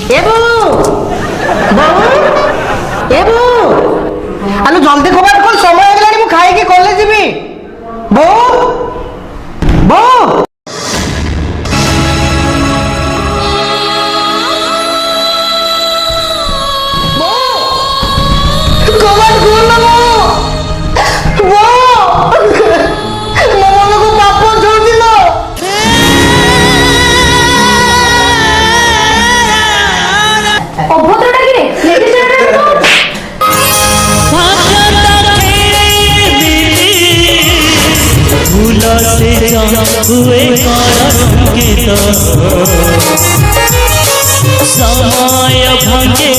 এবু বাবু এবু আলো জলদি কবার কল সময় হয়ে গেলানি মু খাইকি কলেজ যাবি বউ বউ কবার কল না বউ বউ মনকু পাপ ঝড় দিল অভদ্রটা কি রে हुए समय भंगे